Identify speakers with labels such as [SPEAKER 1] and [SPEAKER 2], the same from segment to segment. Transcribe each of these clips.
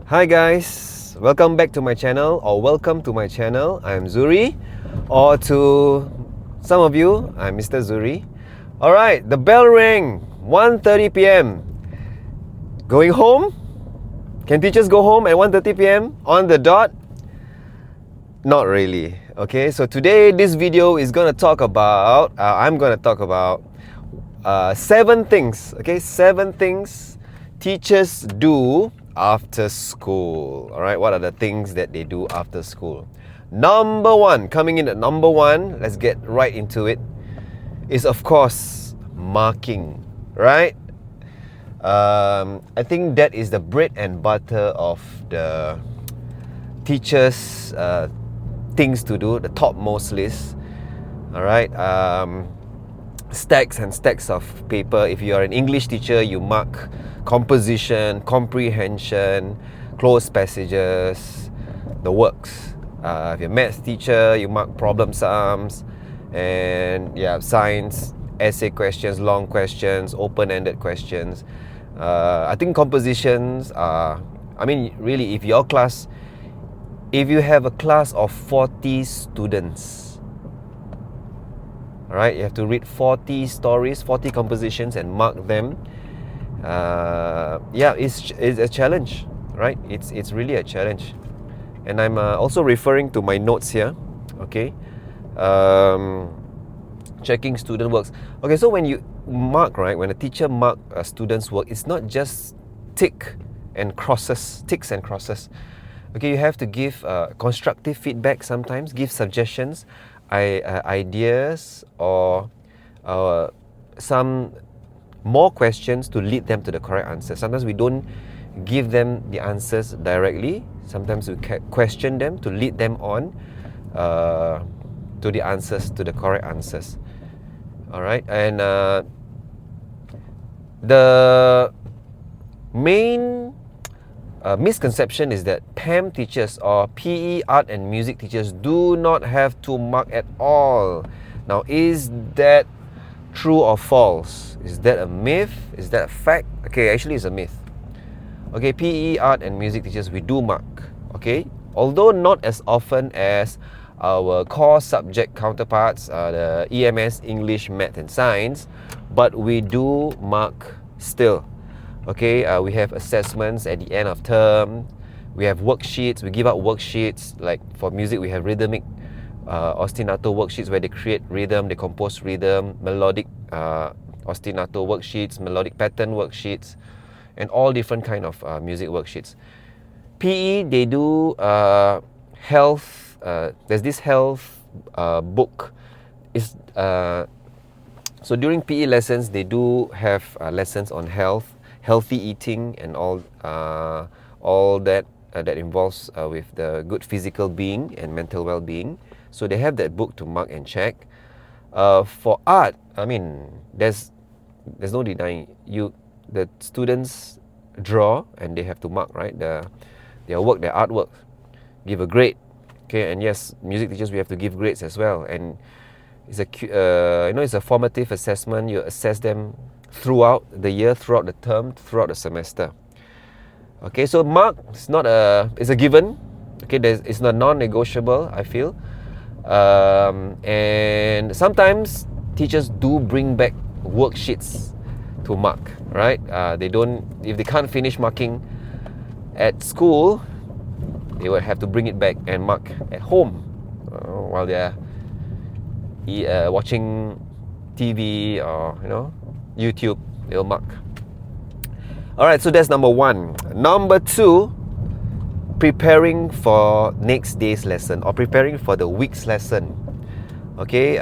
[SPEAKER 1] Hi guys, welcome back to my channel, or welcome to my channel. I'm Zuri, or to some of you, I'm Mr. Zuri. Alright, the bell rang, 1:30 p.m. Going home? Can teachers go home at 1:30 p.m. on the dot? Not really. Okay, so today this video is gonna talk about, I'm gonna talk about 7 things, okay, 7 things teachers do after school. Alright, what are the things that they do after school? Number 1, coming in at number 1, let's get right into it, is of course marking, right? I think that is the bread and butter of the teachers' things to do, the topmost list. Alright, stacks and stacks of paper. If you are an English teacher, you mark composition, comprehension, closed passages, the works. If you're a maths teacher, you mark problem sums, and yeah, science, essay questions, long questions, open-ended questions. I think compositions are, I mean, really, if your class, if you have a class of 40 students, alright, you have to read 40 stories, 40 compositions and mark them. Yeah, it's a challenge, right? It's really a challenge. And I'm also referring to my notes here, okay? Checking student works. Okay, so when you mark, right, when a teacher mark a student's work, it's not just ticks and crosses. Okay, you have to give constructive feedback sometimes, give suggestions, ideas, or some more questions to lead them to the correct answer. Sometimes we don't give them the answers directly. Sometimes we question them to lead them on to the answers, to the correct answers. Alright, and the main misconception is that PAM teachers or PE, art and music teachers do not have to mark at all. Now, is that true or false? Is that a myth? Is that a fact? Okay, actually it's a myth. Okay, PE, art and music teachers, we do mark. Okay, although not as often as our core subject counterparts, the EMS, English, Math and Science, but we do mark still. Okay, we have assessments at the end of term. We have worksheets. We give out worksheets. Like for music, we have rhythmic ostinato worksheets where they create rhythm, they compose rhythm, melodic ostinato worksheets, melodic pattern worksheets, and all different kind of music worksheets. PE, they do health. There's this health book. Is so during PE lessons, they do have lessons on health, healthy eating, and all that that involves with the good physical being and mental well-being. So they have that book to mark and check. For art, I mean, there's no denying, the students draw and they have to mark, right? Their work, their artwork, give a grade. Okay, and yes, music teachers, we have to give grades as well. And it's it's a formative assessment. You assess them throughout the year, throughout the term, throughout the semester. Okay, so mark is not it's a given. Okay, it's not non-negotiable, I feel. And sometimes teachers do bring back worksheets to mark, right? If they can't finish marking at school, they will have to bring it back and mark at home while they're watching TV or YouTube. They'll mark. Alright, so that's number 1. Number 2, preparing for next day's lesson or preparing for the week's lesson. Okay,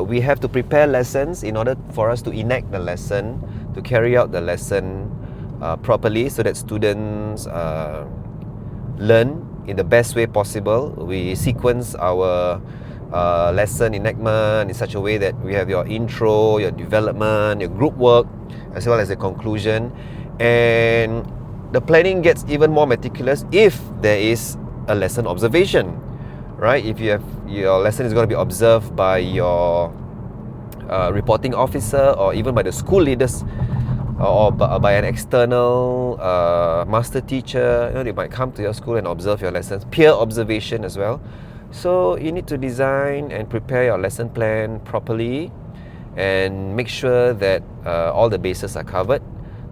[SPEAKER 1] we have to prepare lessons in order for us to enact the lesson, to carry out the lesson properly, so that students learn in the best way possible. We sequence our lesson enactment in such a way that we have your intro, your development, your group work, as well as the conclusion. And the planning gets even more meticulous if there is a lesson observation, right? If you have your lesson is going to be observed by your reporting officer or even by the school leaders or by an external master teacher. They might come to your school and observe your lessons. Peer observation as well. So you need to design and prepare your lesson plan properly and make sure that all the bases are covered.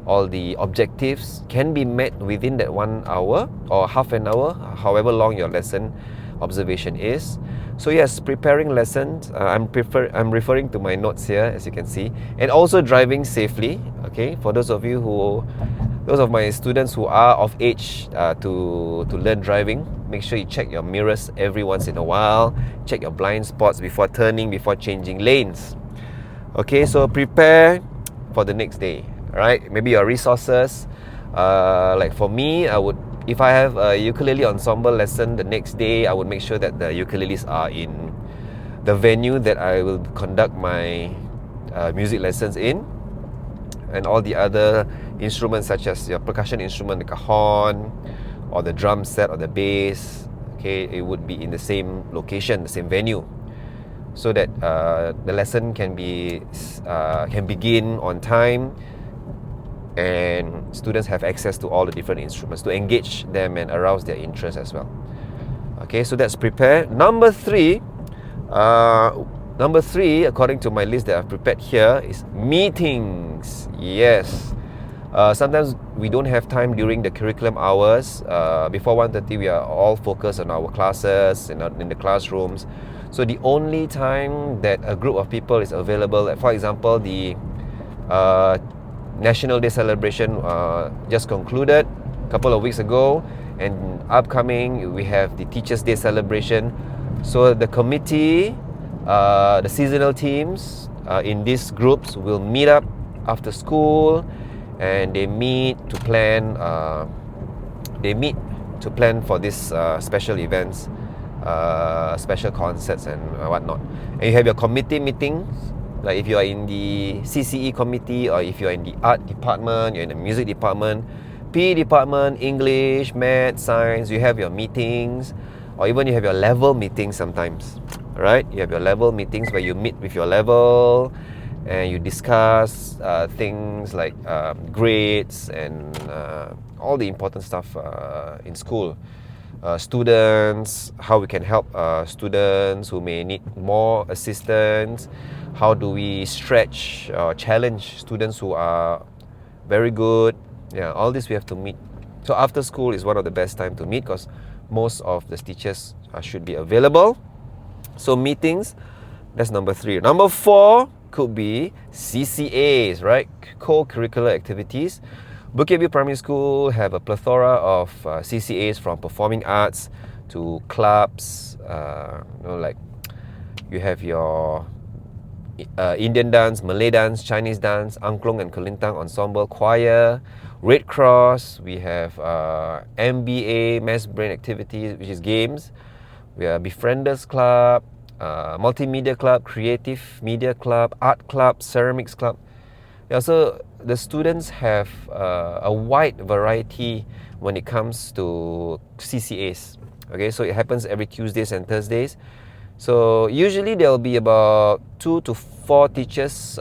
[SPEAKER 1] All the objectives can be met within that 1 hour or half an hour, however long your lesson observation is. So yes, preparing lessons, I'm referring to my notes here, as you can see, and also driving safely. Okay, for those of my students who are of age to learn driving, make sure you check your mirrors every once in a while, check your blind spots before turning, before changing lanes. Okay, so prepare for the next day. Right, maybe your resources. Like for me, if I have a ukulele ensemble lesson the next day, I would make sure that the ukuleles are in the venue that I will conduct my music lessons in, and all the other instruments such as your percussion instrument, the cajon, or the drum set or the bass. Okay, it would be in the same location, the same venue, so that the lesson can begin on time, and students have access to all the different instruments to engage them and arouse their interest as well. Okay, so that's prepare. Number three, according to my list that I've prepared here, is meetings. Yes. Sometimes we don't have time during the curriculum hours. Before 1:30, we are all focused on our classes and in the classrooms. So the only time that a group of people is available, for example, the National Day celebration just concluded a couple of weeks ago, and upcoming we have the Teachers' Day celebration. So the committee, the seasonal teams in these groups will meet up after school, and they meet to plan for these special events, special concerts and whatnot. And you have your committee meetings. Like if you are in the CCE committee, or if you are in the art department, you're in the music department, PE department, English, math, science, you have your meetings, or even you have your level meetings sometimes, right? You have your level meetings where you meet with your level and you discuss things like grades and all the important stuff in school. Students, how we can help students who may need more assistance. How do we stretch or challenge students who are very good? Yeah, all this we have to meet. So after school is one of the best time to meet, because most of the teachers should be available. So meetings, that's number 3. Number 4 could be CCAs, right? Co-curricular activities. Bukit View Primary School have a plethora of CCAs, from performing arts to clubs. Like you have your Indian dance, Malay dance, Chinese dance, Angklung and Kelintang ensemble, choir, Red Cross. We have MBA, mass brain activities, which is games. We have Befrienders Club, Multimedia Club, Creative Media Club, Art Club, Ceramics Club. Yeah, so the students have a wide variety when it comes to CCAs. Okay, so it happens every Tuesdays and Thursdays. So usually there will be about 2 to 4 teachers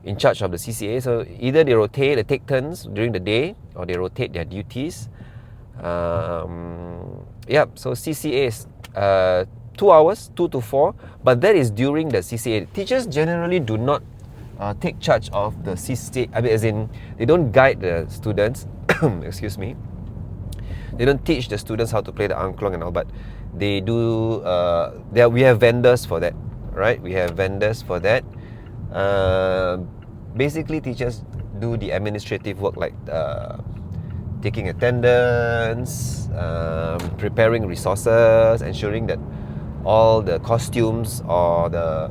[SPEAKER 1] in charge of the CCA. So either they rotate, they take turns during the day, or they rotate their duties. So CCAs, 2 hours, 2 to 4, but that is during the CCA. Teachers generally do not take charge of the CCA. I mean, as in, they don't guide the students. Excuse me. They don't teach the students how to play the angklung and all, but they do. We have vendors for that, right? We have vendors for that. Basically, teachers do the administrative work, like taking attendance, preparing resources, ensuring that all the costumes or the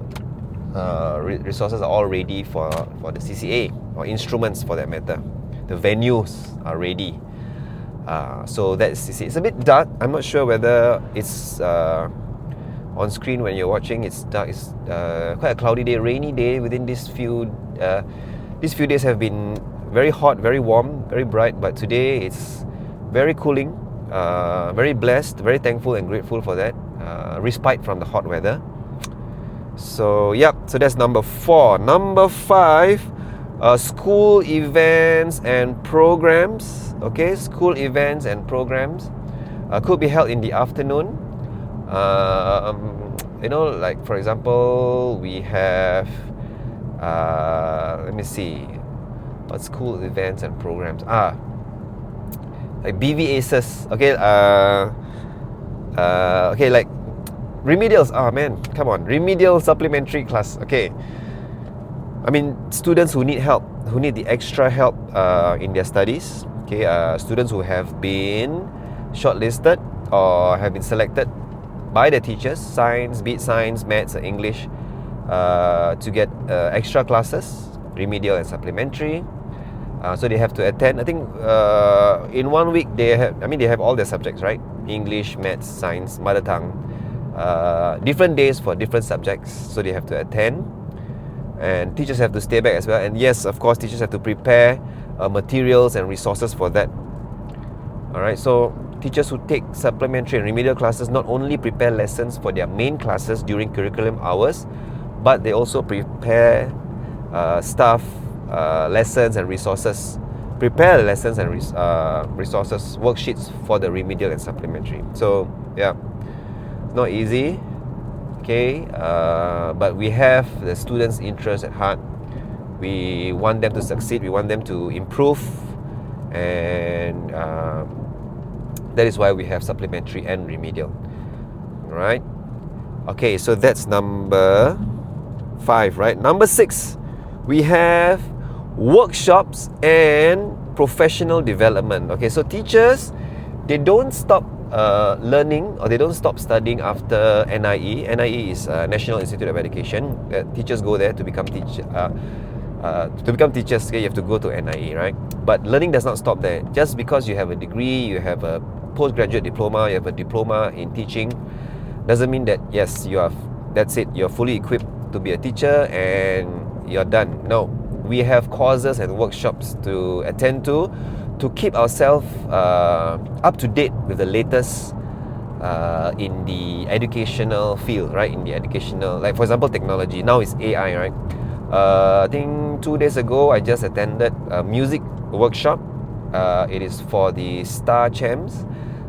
[SPEAKER 1] resources are all ready for the CCA, or instruments for that matter. The venues are ready. So that's CCA. It's a bit dark. I'm not sure whether it's on screen when you're watching. It's dark. It's quite a cloudy day, rainy day. Within these few days have been very hot, very warm, very bright. But today it's very cooling. Very blessed, very thankful and grateful for that. Respite from the hot weather. So that's number 4. Number 5, School events and programs. Okay, school events and programs could be held in the afternoon. You know, like for example, we have let me see, what school events and programs like BVAces. Okay, okay, like remedials. Man, come on, remedial supplementary class. Okay, I mean, students who need help, who need the extra help in their studies. Okay, students who have been shortlisted or have been selected by the teachers, science, be it science, maths, or English, to get extra classes, remedial and supplementary. So they have to attend. I think in 1 week they have all their subjects, right? English, maths, science, mother tongue. Different days for different subjects, so they have to attend. And teachers have to stay back as well. And yes, of course, teachers have to prepare materials and resources for that. Alright, so teachers who take supplementary and remedial classes not only prepare lessons for their main classes during curriculum hours, but they also prepare staff, lessons and resources, prepare lessons and resources, worksheets for the remedial and supplementary. So yeah, it's not easy. Okay, but we have the students' interest at heart. We want them to succeed, we want them to improve, and that is why we have supplementary and remedial. Alright, okay, so that's number 5, right? Number 6, we have workshops and professional development. Okay, so teachers, they don't stop learning, or they don't stop studying after NIE. NIE is National Institute of Education. Teachers go there to become teachers. Okay, you have to go to NIE, right? But learning does not stop there. Just because you have a degree, you have a postgraduate diploma, you have a diploma in teaching, doesn't mean that yes, that's it, you're fully equipped to be a teacher and you're done. No, we have courses and workshops to attend to keep ourselves up to date with the latest in the educational field, right? In the educational, like for example, technology. Now it's AI, right? I think 2 days ago, I just attended a music workshop. It is for the STAR Champs.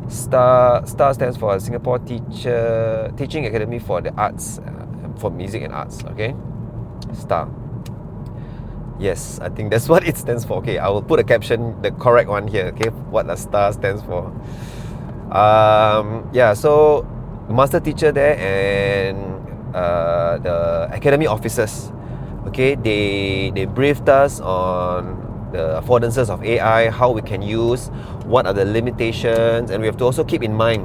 [SPEAKER 1] STAR stands for Singapore Teaching Academy for the Arts, for Music and Arts. Okay, STAR. Yes, I think that's what it stands for. Okay, I will put a caption, the correct one here. Okay, what the STAR stands for. Yeah, so master teacher there and the academy officers. Okay, they briefed us on the affordances of AI, how we can use, what are the limitations, and we have to also keep in mind,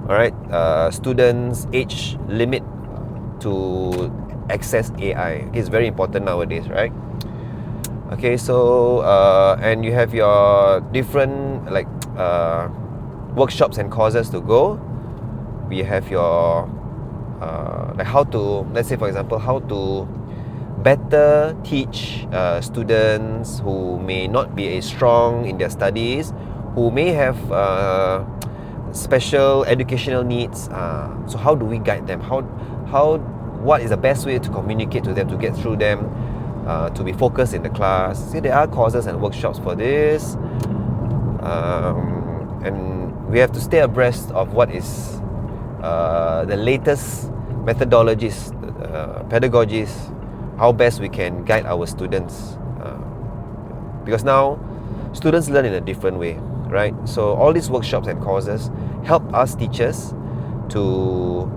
[SPEAKER 1] all right, students' age limit to access AI. Okay, it's very important nowadays, right? Okay, so and you have your different workshops and courses to go. We have your like how to, let's say for example, how to better teach students who may not be as strong in their studies, who may have special educational needs. So how do we guide them? What is the best way to communicate to them, to get through them, to be focused in the class? See, there are courses and workshops for this, and we have to stay abreast of what is the latest methodologies, pedagogies, how best we can guide our students, because now students learn in a different way, right? So all these workshops and courses help us teachers to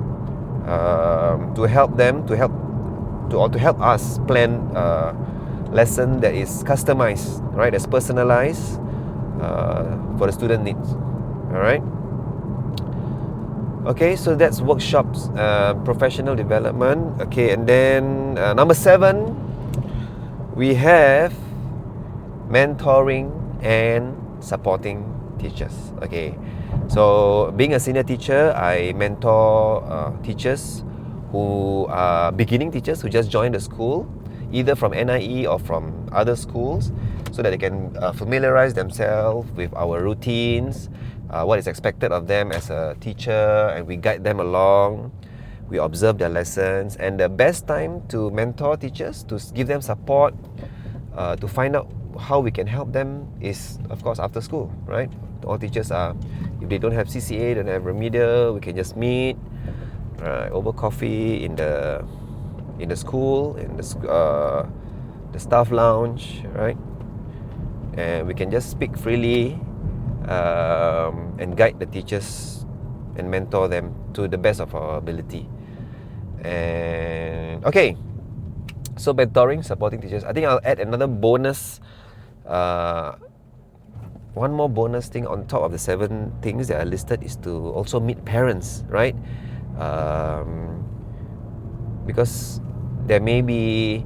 [SPEAKER 1] help them, to help us plan a lesson that is customized, right? That's personalized for the student needs. All right. Okay, so that's workshops, professional development. Okay, and then number 7, we have mentoring and supporting teachers. Okay, so being a senior teacher, I mentor teachers who are beginning teachers who just joined the school, either from NIE or from other schools, so that they can familiarize themselves with our routines, what is expected of them as a teacher, and we guide them along. We observe their lessons, and the best time to mentor teachers, to give them support, to find out how we can help them is, of course, after school, right? All teachers are, if they don't have CCA, don't have remedial, we can just meet over coffee in the school, in the staff lounge, right? And we can just speak freely and guide the teachers and mentor them to the best of our ability. And okay, so mentoring, supporting teachers. I think I'll add another bonus, one more bonus thing on top of the 7 things that are listed is to also meet parents, right? Because there may be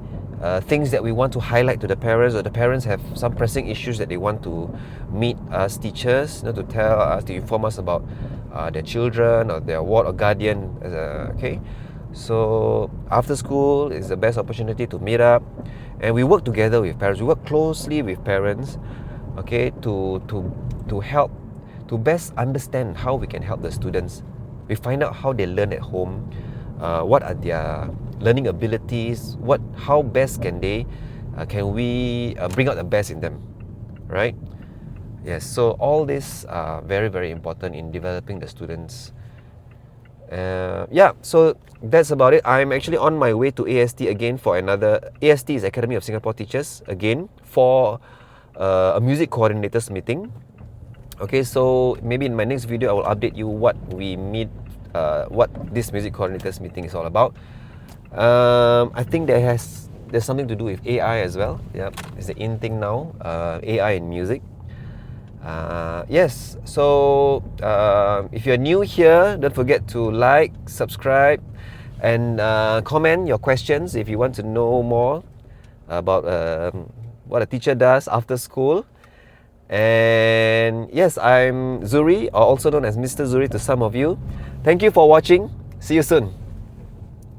[SPEAKER 1] things that we want to highlight to the parents, or the parents have some pressing issues that they want to meet us teachers, to tell us, to inform us about their children or their ward or guardian. Okay, so after school is the best opportunity to meet up, and we work together with parents. We work closely with parents, okay, to help, to best understand how we can help the students. We find out how they learn at home, what are their learning abilities, how best can we bring out the best in them, right? Yes, so all these are very, very important in developing the students. Yeah, so that's about it. I'm actually on my way to AST again for another, AST is Academy of Singapore Teachers, again for a music coordinators meeting. Okay, so maybe in my next video I will update you what we meet, what this music coordinators meeting is all about. I think there's something to do with AI as well. Yeah, it's the in thing now, AI in music. Yes, so if you're new here, don't forget to like, subscribe, and comment your questions if you want to know more about what a teacher does after school. And yes, I'm Zuri, or also known as Mr. Zuri to some of you. Thank you for watching. See you soon.